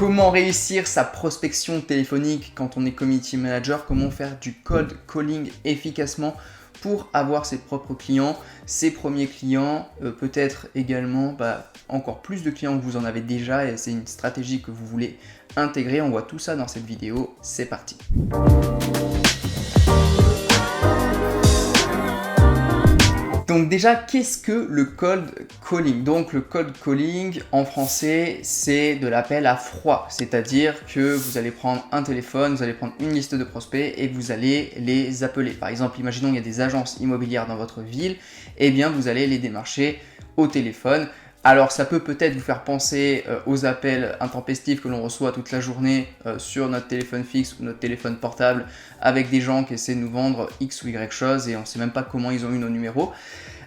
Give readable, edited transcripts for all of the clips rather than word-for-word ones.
Comment réussir sa prospection téléphonique quand on est community manager? Comment faire du cold calling efficacement pour avoir ses propres clients, ses premiers clients, peut-être également encore plus de clients que vous en avez déjà et c'est une stratégie que vous voulez intégrer. On voit tout ça dans cette vidéo, c'est parti. Donc déjà, qu'est-ce que le cold calling? Donc le cold calling en français, c'est de l'appel à froid. C'est-à-dire que vous allez prendre un téléphone, vous allez prendre une liste de prospects et vous allez les appeler. Par exemple, imaginons qu'il y a des agences immobilières dans votre ville, et bien vous allez les démarcher au téléphone. Alors ça peut peut-être vous faire penser aux appels intempestifs que l'on reçoit toute la journée sur notre téléphone fixe ou notre téléphone portable avec des gens qui essaient de nous vendre X ou Y chose et on ne sait même pas comment ils ont eu nos numéros.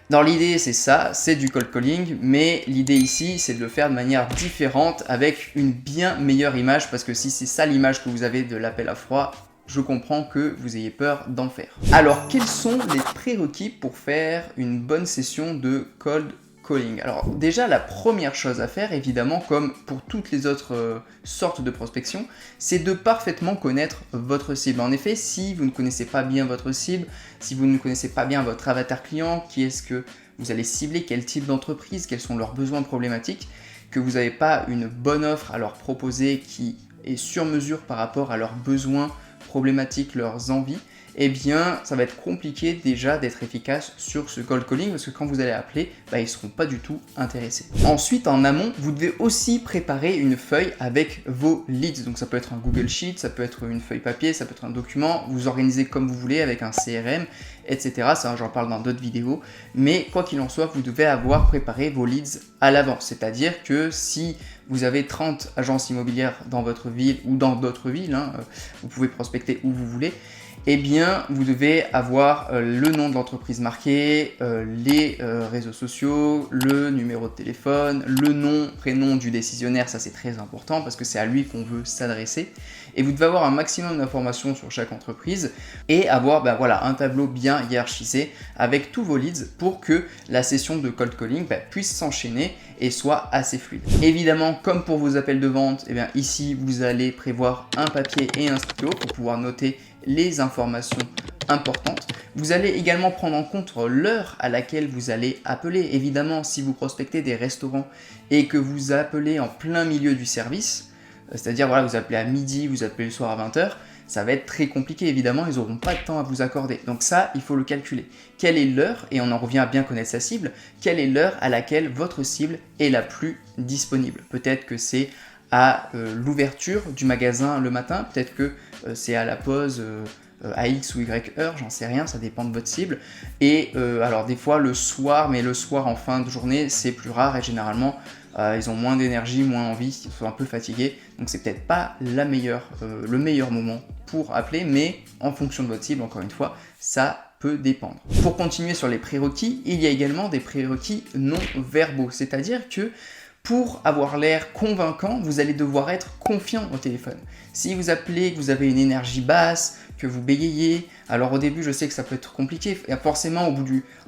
Dans l'idée c'est ça, c'est du cold calling, mais l'idée ici c'est de le faire de manière différente avec une bien meilleure image parce que si c'est ça l'image que vous avez de l'appel à froid, je comprends que vous ayez peur d'en faire. Alors quels sont les prérequis pour faire une bonne session de cold calling? Alors déjà la première chose à faire évidemment comme pour toutes les autres sortes de prospection, c'est de parfaitement connaître votre cible. En effet, si vous ne connaissez pas bien votre cible, si vous ne connaissez pas bien votre avatar client, qui est-ce que vous allez cibler, quel type d'entreprise, quels sont leurs besoins problématiques, que vous n'avez pas une bonne offre à leur proposer qui est sur mesure par rapport à leurs besoins problématiques, leurs envies, eh bien ça va être compliqué déjà d'être efficace sur ce cold calling parce que quand vous allez appeler, ils ne seront pas du tout intéressés. Ensuite, en amont, vous devez aussi préparer une feuille avec vos leads. Donc ça peut être un Google Sheet, ça peut être une feuille papier, ça peut être un document, vous organisez comme vous voulez avec un CRM, etc. Ça, j'en parle dans d'autres vidéos. Mais quoi qu'il en soit, vous devez avoir préparé vos leads à l'avance. C'est-à-dire que si vous avez 30 agences immobilières dans votre ville ou dans d'autres villes, vous pouvez prospecter où vous voulez, eh bien, vous devez avoir le nom de l'entreprise marqué, les réseaux sociaux, le numéro de téléphone, le nom, prénom du décisionnaire, ça c'est très important parce que c'est à lui qu'on veut s'adresser. Et vous devez avoir un maximum d'informations sur chaque entreprise et avoir un tableau bien hiérarchisé avec tous vos leads pour que la session de cold calling puisse s'enchaîner et soit assez fluide. Évidemment, comme pour vos appels de vente, eh bien, ici vous allez prévoir un papier et un stylo pour pouvoir noter les informations importantes. Vous allez également prendre en compte l'heure à laquelle vous allez appeler. Évidemment, si vous prospectez des restaurants et que vous appelez en plein milieu du service, c'est-à-dire vous appelez à midi, vous appelez le soir à 20h, ça va être très compliqué évidemment, ils n'auront pas de temps à vous accorder. Donc ça, il faut le calculer. Quelle est l'heure, et on en revient à bien connaître sa cible, quelle est l'heure à laquelle votre cible est la plus disponible? Peut-être que c'est à l'ouverture du magasin le matin, peut-être que c'est à la pause à X ou Y heure, j'en sais rien, ça dépend de votre cible. Et alors des fois le soir, mais le soir en fin de journée, c'est plus rare et généralement ils ont moins d'énergie, moins envie, ils sont un peu fatigués. Donc c'est peut-être pas le meilleur moment pour appeler, mais en fonction de votre cible, encore une fois, ça peut dépendre. Pour continuer sur les prérequis, il y a également des prérequis non verbaux, c'est-à-dire que pour avoir l'air convaincant, vous allez devoir être confiant au téléphone. Si vous appelez, que vous avez une énergie basse, que vous bégayez, alors au début je sais que ça peut être compliqué, et forcément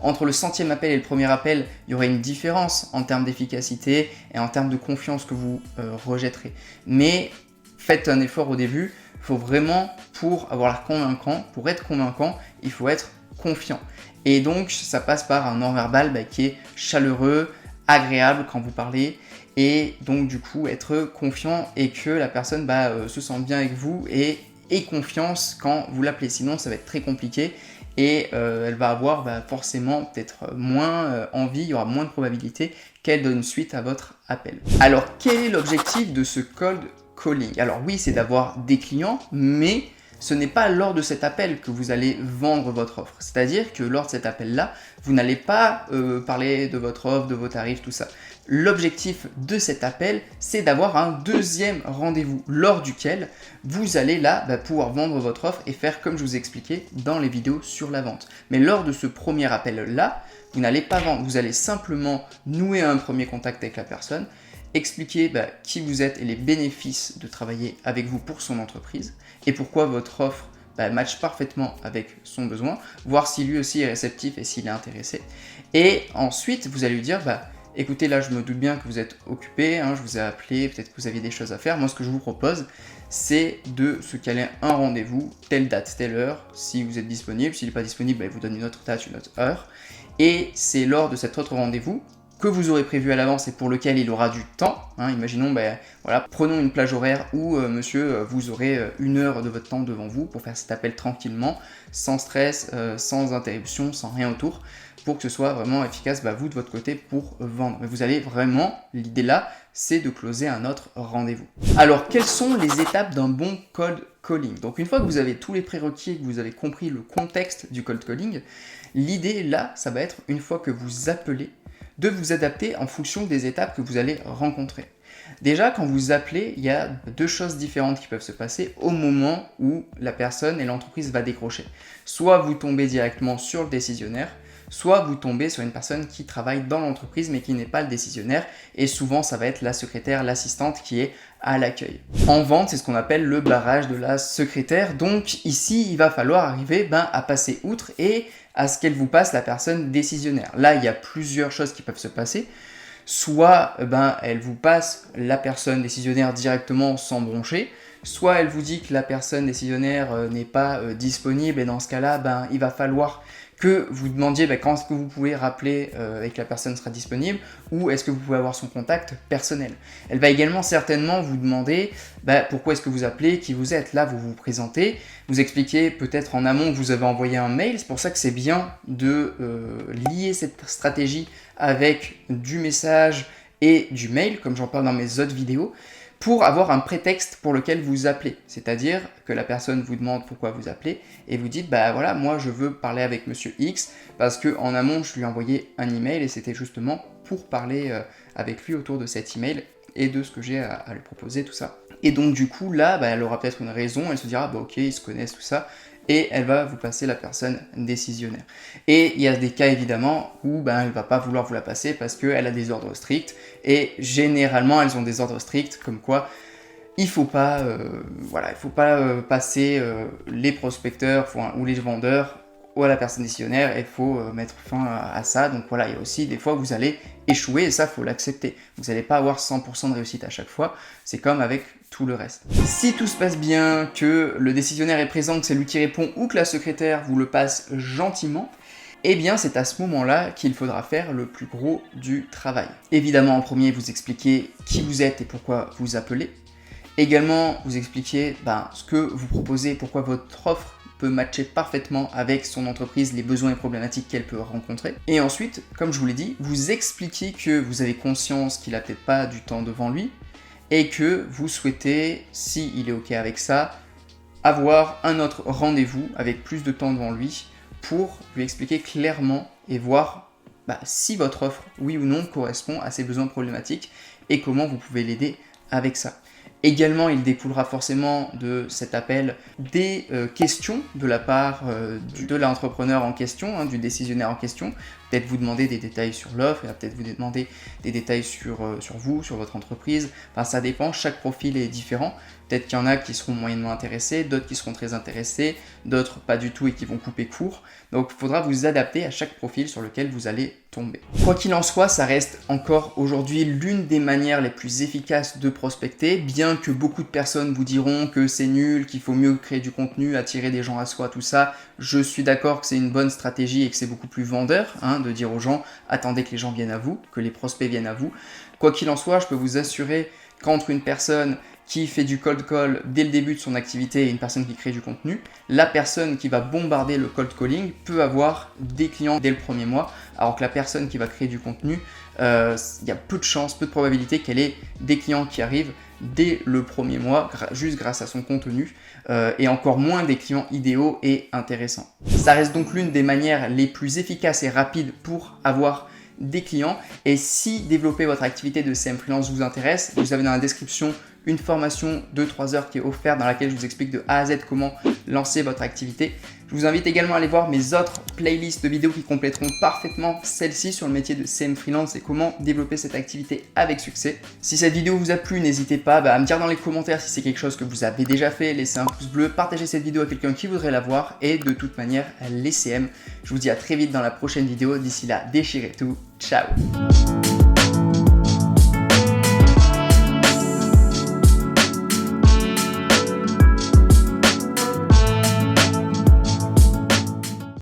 entre le 100e appel et le premier appel, il y aurait une différence en termes d'efficacité et en termes de confiance que vous rejetterez. Mais faites un effort au début, il faut vraiment, pour avoir l'air convaincant, pour être convaincant, il faut être confiant. Et donc ça passe par un non-verbal qui est chaleureux, agréable quand vous parlez et donc du coup être confiant et que la personne se sente bien avec vous et ait confiance quand vous l'appelez. Sinon ça va être très compliqué et elle va avoir forcément peut-être moins envie, il y aura moins de probabilité qu'elle donne suite à votre appel. Alors quel est l'objectif de ce cold calling? Alors oui, c'est d'avoir des clients, mais ce n'est pas lors de cet appel que vous allez vendre votre offre. C'est-à-dire que lors de cet appel-là, vous n'allez pas parler de votre offre, de vos tarifs, tout ça. L'objectif de cet appel, c'est d'avoir un deuxième rendez-vous lors duquel vous allez pouvoir vendre votre offre et faire comme je vous ai expliqué dans les vidéos sur la vente. Mais lors de ce premier appel-là, vous n'allez pas vendre, vous allez simplement nouer un premier contact avec la personne, expliquer qui vous êtes et les bénéfices de travailler avec vous pour son entreprise et pourquoi votre offre match parfaitement avec son besoin, voir si lui aussi est réceptif et s'il est intéressé. Et ensuite, vous allez lui dire écoutez, là je me doute bien que vous êtes occupé, hein, je vous ai appelé, peut-être que vous aviez des choses à faire. Moi ce que je vous propose, c'est de se caler un rendez-vous, telle date, telle heure, si vous êtes disponible. S'il n'est pas disponible, il vous donne une autre date, une autre heure. Et c'est lors de cet autre rendez-vous que vous aurez prévu à l'avance et pour lequel il aura du temps. Hein, imaginons, voilà, prenons une plage horaire où, monsieur, vous aurez 1 heure de votre temps devant vous pour faire cet appel tranquillement, sans stress, sans interruption, sans rien autour, pour que ce soit vraiment efficace, vous de votre côté, pour vendre. Mais vous allez vraiment, l'idée là, c'est de closer un autre rendez-vous. Alors, quelles sont les étapes d'un bon cold calling? Donc, une fois que vous avez tous les prérequis, que vous avez compris le contexte du cold calling, l'idée là, ça va être, une fois que vous appelez, de vous adapter en fonction des étapes que vous allez rencontrer. Déjà, quand vous appelez, il y a 2 choses différentes qui peuvent se passer au moment où la personne et l'entreprise va décrocher. Soit vous tombez directement sur le décisionnaire, soit vous tombez sur une personne qui travaille dans l'entreprise mais qui n'est pas le décisionnaire, et souvent ça va être la secrétaire, l'assistante qui est à l'accueil. En vente, c'est ce qu'on appelle le barrage de la secrétaire, donc ici il va falloir arriver à passer outre et à ce qu'elle vous passe la personne décisionnaire. Là, il y a plusieurs choses qui peuvent se passer. Soit elle vous passe la personne décisionnaire directement sans broncher, soit elle vous dit que la personne décisionnaire n'est pas disponible, et dans ce cas-là, il va falloir que vous demandiez quand est-ce que vous pouvez rappeler et que la personne sera disponible, ou est-ce que vous pouvez avoir son contact personnel. Elle va également certainement vous demander pourquoi est-ce que vous appelez, qui vous êtes. Là, vous vous présentez, vous expliquez peut-être en amont que vous avez envoyé un mail. C'est pour ça que c'est bien de lier cette stratégie avec du message et du mail, comme j'en parle dans mes autres vidéos, pour avoir un prétexte pour lequel vous appelez. C'est-à-dire que la personne vous demande pourquoi vous appelez et vous dites voilà, moi je veux parler avec monsieur X parce qu'en amont je lui ai envoyé un email et c'était justement pour parler avec lui autour de cet email et de ce que j'ai à lui proposer, tout ça. Et donc du coup là, elle aura peut-être une raison, elle se dira ok, ils se connaissent, tout ça, et elle va vous passer la personne décisionnaire. Et il y a des cas évidemment où elle ne va pas vouloir vous la passer parce qu'elle a des ordres stricts, et généralement elles ont des ordres stricts comme quoi il faut pas passer les prospecteurs ou les vendeurs à la personne décisionnaire, il faut mettre fin à ça. Donc voilà, il y a aussi des fois où vous allez échouer, et ça, il faut l'accepter. Vous n'allez pas avoir 100% de réussite à chaque fois, c'est comme avec tout le reste. Si tout se passe bien, que le décisionnaire est présent, que c'est lui qui répond, ou que la secrétaire vous le passe gentiment, eh bien c'est à ce moment-là qu'il faudra faire le plus gros du travail. Évidemment, en premier, vous expliquez qui vous êtes et pourquoi vous appelez. Également, vous expliquez ce que vous proposez, pourquoi votre offre peut matcher parfaitement avec son entreprise, les besoins et problématiques qu'elle peut rencontrer. Et ensuite, comme je vous l'ai dit, vous expliquez que vous avez conscience qu'il n'a peut-être pas du temps devant lui et que vous souhaitez, s'il est OK avec ça, avoir un autre rendez-vous avec plus de temps devant lui pour lui expliquer clairement et voir si votre offre, oui ou non, correspond à ses besoins problématiques et comment vous pouvez l'aider avec ça. Également, il découlera forcément de cet appel des questions de la part de l'entrepreneur en question, du décisionnaire en question. Peut-être vous demander des détails sur l'offre, il va peut-être vous demander des détails sur vous, sur votre entreprise. Enfin, ça dépend, chaque profil est différent. Peut-être qu'il y en a qui seront moyennement intéressés, d'autres qui seront très intéressés, d'autres pas du tout et qui vont couper court. Donc il faudra vous adapter à chaque profil sur lequel vous allez tomber. Quoi qu'il en soit, ça reste encore aujourd'hui l'une des manières les plus efficaces de prospecter, bien que beaucoup de personnes vous diront que c'est nul, qu'il faut mieux créer du contenu, attirer des gens à soi, tout ça. Je suis d'accord que c'est une bonne stratégie et que c'est beaucoup plus vendeur de dire aux gens « attendez que les gens viennent à vous, que les prospects viennent à vous ». Quoi qu'il en soit, je peux vous assurer qu'entre une personne qui fait du cold call dès le début de son activité et une personne qui crée du contenu, la personne qui va bombarder le cold calling peut avoir des clients dès le premier mois, alors que la personne qui va créer du contenu, il y a peu de chances, peu de probabilité qu'elle ait des clients qui arrivent dès le premier mois, juste grâce à son contenu, et encore moins des clients idéaux et intéressants. Ça reste donc l'une des manières les plus efficaces et rapides pour avoir des clients, et si développer votre activité de CM Freelance vous intéresse, vous avez dans la description une formation de 3 heures qui est offerte dans laquelle je vous explique de A à Z comment lancer votre activité. Je vous invite également à aller voir mes autres playlists de vidéos qui compléteront parfaitement celle-ci sur le métier de CM Freelance et comment développer cette activité avec succès. Si cette vidéo vous a plu, n'hésitez pas à me dire dans les commentaires si c'est quelque chose que vous avez déjà fait, laissez un pouce bleu, partagez cette vidéo à quelqu'un qui voudrait la voir et de toute manière, les CM. Je vous dis à très vite dans la prochaine vidéo. D'ici là, déchirez tout. Ciao!